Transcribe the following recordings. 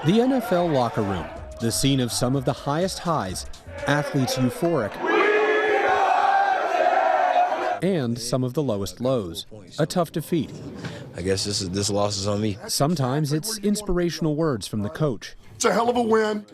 The NFL locker room, the scene of some of the highest highs, athletes euphoric, and some of the lowest lows. A tough defeat. I guess this loss is on me. Sometimes it's inspirational words from the coach. It's a hell of a win.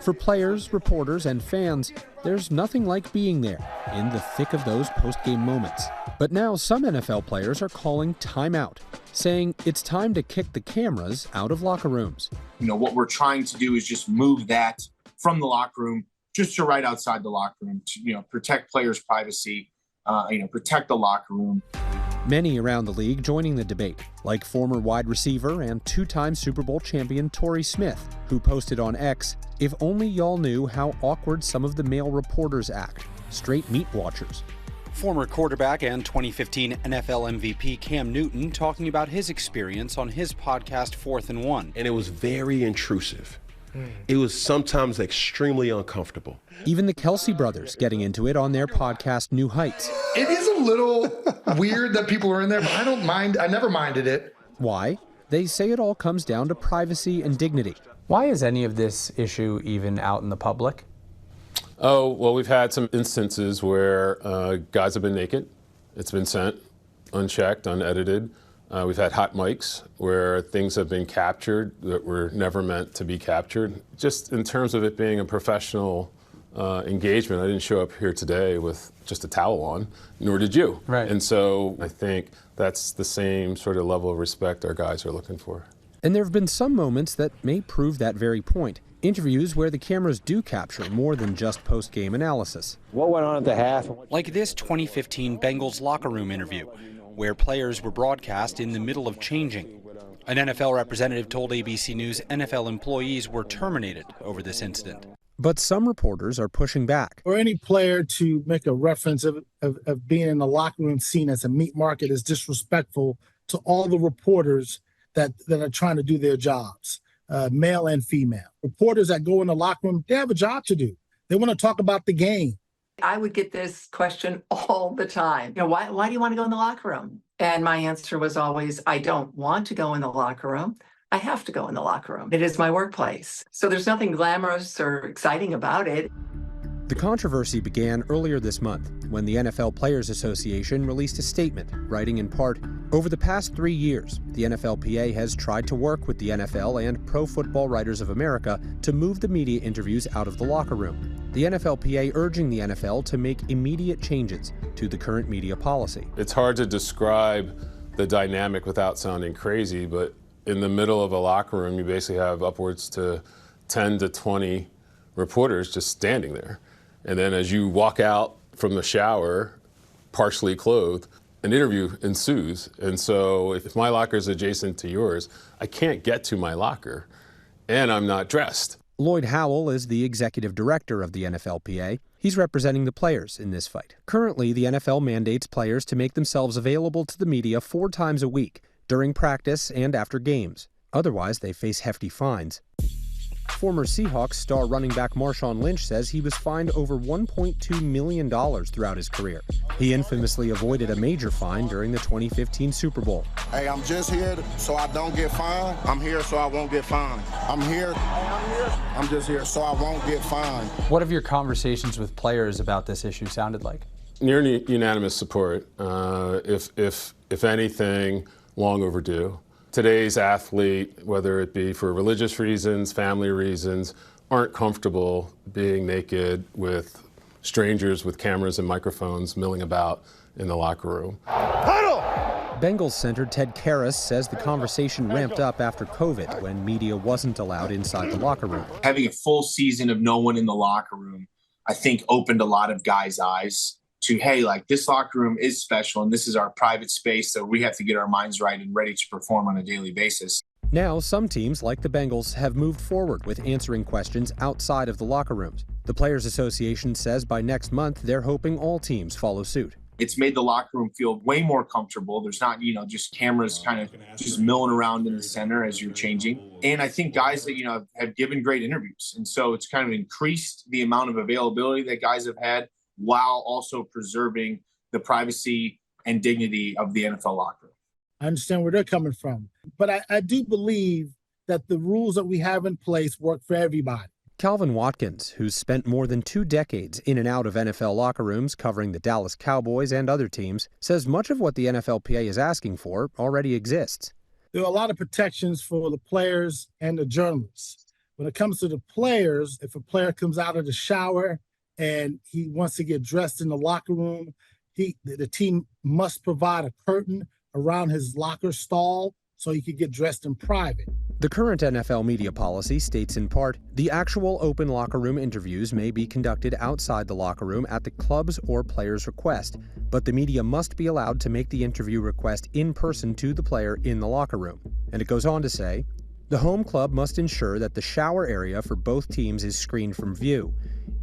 For players, reporters, and fans, there's nothing like being there, in the thick of those post-game moments. But now some NFL players are calling timeout, saying it's time to kick the cameras out of locker rooms. What we're trying to do is just move that from the locker room just to right outside the locker room to, protect players' privacy, protect the locker room. Many around the league joining the debate, like former wide receiver and two-time Super Bowl champion Torrey Smith, who posted on X, "If only y'all knew how awkward some of the male reporters act. Straight meat watchers." Former quarterback and 2015 NFL MVP Cam Newton talking about his experience on his podcast 4th and 1. And it was very intrusive. It was sometimes extremely uncomfortable. Even the Kelsey brothers getting into it on their podcast New Heights. It is a little weird that people are in there, but I don't mind. I never minded it. Why? They say it all comes down to privacy and dignity. Why is any of this issue even out in the public? Oh, well, we've had some instances where guys have been naked. It's been sent unchecked, unedited. We've had hot mics where things have been captured that were never meant to be captured. Just in terms of it being a professional engagement, I didn't show up here today with just a towel on, nor did you. Right. And so I think that's the same sort of level of respect our guys are looking for. And there have been some moments that may prove that very point. Interviews where the cameras do capture more than just post-game analysis. What went on at the half? Like this 2015 Bengals locker room interview, where players were broadcast in the middle of changing. An NFL representative told ABC News NFL employees were terminated over this incident. But some reporters are pushing back. For any player to make a reference of being in the locker room seen as a meat market is disrespectful to all the reporters that are trying to do their jobs, male and female. Reporters that go in the locker room, they have a job to do. They want to talk about the game. I would get this question all the time. Why do you want to go in the locker room? And my answer was always, I don't want to go in the locker room. I have to go in the locker room. It is my workplace. So there's nothing glamorous or exciting about it. The controversy began earlier this month when the NFL Players Association released a statement, writing in part, "Over the past 3 years, the NFLPA has tried to work with the NFL and Pro Football Writers of America to move the media interviews out of the locker room. The NFLPA urging the NFL to make immediate changes to the current media policy." It's hard to describe the dynamic without sounding crazy, but in the middle of a locker room, you basically have upwards to 10 to 20 reporters just standing there. And then as you walk out from the shower, partially clothed, an interview ensues. And so if my locker is adjacent to yours, I can't get to my locker, and I'm not dressed. Lloyd Howell is the executive director of the NFLPA. He's representing the players in this fight. Currently, the NFL mandates players to make themselves available to the media 4 times a week, during practice and after games. Otherwise, they face hefty fines. Former Seahawks star running back Marshawn Lynch says he was fined over $1.2 million throughout his career. He infamously avoided a major fine during the 2015 Super Bowl. Hey, I'm just here so I don't get fined. I'm here so I won't get fined. I'm just here so I won't get fined. What have your conversations with players about this issue sounded like? Near unanimous support. If anything, long overdue. Today's athlete, whether it be for religious reasons, family reasons, aren't comfortable being naked with strangers with cameras and microphones milling about in the locker room. Huddle! Bengals center Ted Karras says the conversation ramped up after COVID when media wasn't allowed inside the locker room. Having a full season of no one in the locker room, I think opened a lot of guys' eyes to, hey, this locker room is special and this is our private space, so we have to get our minds right and ready to perform on a daily basis. Now, some teams, like the Bengals, have moved forward with answering questions outside of the locker rooms. The Players Association says by next month, they're hoping all teams follow suit. It's made the locker room feel way more comfortable. There's not, just cameras kind of just milling around in the center as you're changing. And I think guys that, have given great interviews. And so it's kind of increased the amount of availability that guys have had, while also preserving the privacy and dignity of the NFL locker room. I understand where they're coming from. But I do believe that the rules that we have in place work for everybody. Calvin Watkins, who's spent more than 2 decades in and out of NFL locker rooms covering the Dallas Cowboys and other teams, says much of what the NFLPA is asking for already exists. There are a lot of protections for the players and the journalists. When it comes to the players, if a player comes out of the shower and he wants to get dressed in the locker room, the team must provide a curtain around his locker stall so he could get dressed in private. The current NFL media policy states in part, the actual open locker room interviews may be conducted outside the locker room at the club's or player's request, but the media must be allowed to make the interview request in person to the player in the locker room. And it goes on to say, the home club must ensure that the shower area for both teams is screened from view.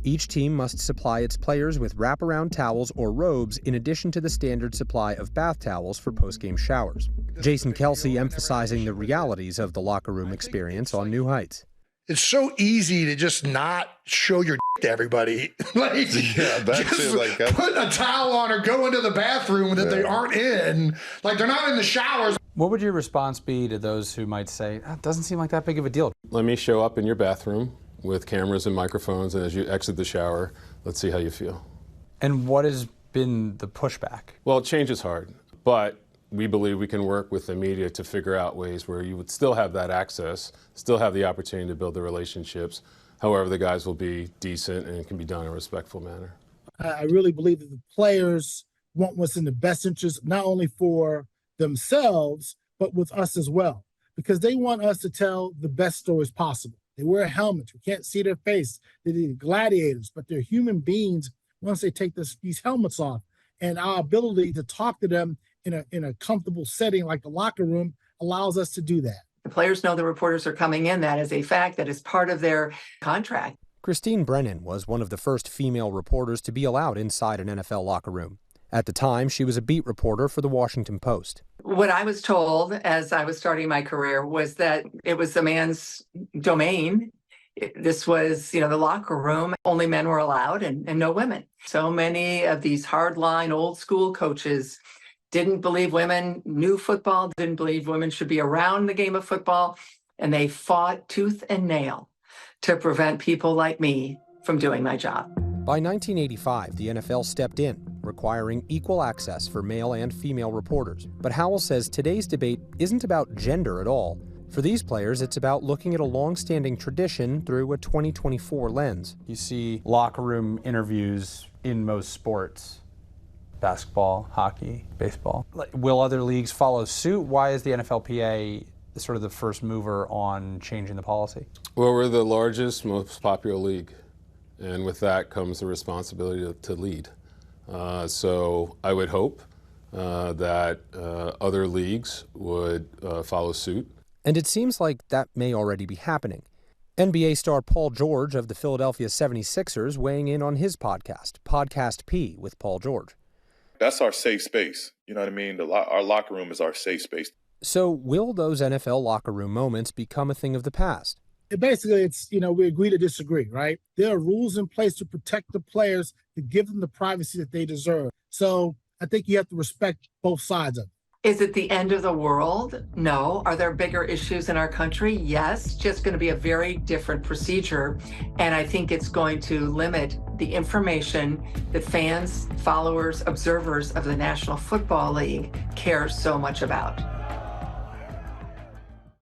Each team must supply its players with wraparound towels or robes in addition to the standard supply of bath towels for post-game showers. Jason Kelsey emphasizing the realities of the locker room experience on New Heights. It's so easy to just not show your to everybody. Put a towel on or go into the bathroom that they aren't in. Like, they're not in the showers. What would your response be to those who might say, it doesn't seem like that big of a deal? Let me show up in your bathroom with cameras and microphones, and as you exit the shower, let's see how you feel. And what has been the pushback? Well, change is hard, but we believe we can work with the media to figure out ways where you would still have that access, still have the opportunity to build the relationships. However, the guys will be decent and it can be done in a respectful manner. I really believe that the players want what's in the best interest, not only for themselves, but with us as well, because they want us to tell the best stories possible. They wear helmets. We can't see their face. They're gladiators, but they're human beings once they take these helmets off. And our ability to talk to them in a comfortable setting like the locker room allows us to do that. The players know the reporters are coming in. That is a fact. That is part of their contract. Christine Brennan was one of the first female reporters to be allowed inside an NFL locker room. At the time, she was a beat reporter for the Washington Post. What I was told as I was starting my career was that it was the man's domain. This was, the locker room. Only men were allowed and no women. So many of these hardline old school coaches didn't believe women knew football, didn't believe women should be around the game of football, and they fought tooth and nail to prevent people like me from doing my job. By 1985, the NFL stepped in, requiring equal access for male and female reporters. But Howell says today's debate isn't about gender at all. For these players, it's about looking at a long-standing tradition through a 2024 lens. You see locker room interviews in most sports. Basketball, hockey, baseball. Will other leagues follow suit? Why is the NFLPA sort of the first mover on changing the policy? Well, we're the largest, most popular league. And with that comes the responsibility to lead. So I would hope that other leagues would follow suit. And it seems like that may already be happening. NBA star Paul George of the Philadelphia 76ers weighing in on his podcast, Podcast P with Paul George. That's our safe space. You know what I mean? Our locker room is our safe space. So will those NFL locker room moments become a thing of the past? Basically, it's, we agree to disagree, right? There are rules in place to protect the players, to give them the privacy that they deserve. So I think you have to respect both sides of it. Is it the end of the world? No. Are there bigger issues in our country? Yes. Just going to be a very different procedure. And I think it's going to limit the information that fans, followers, observers of the National Football League care so much about.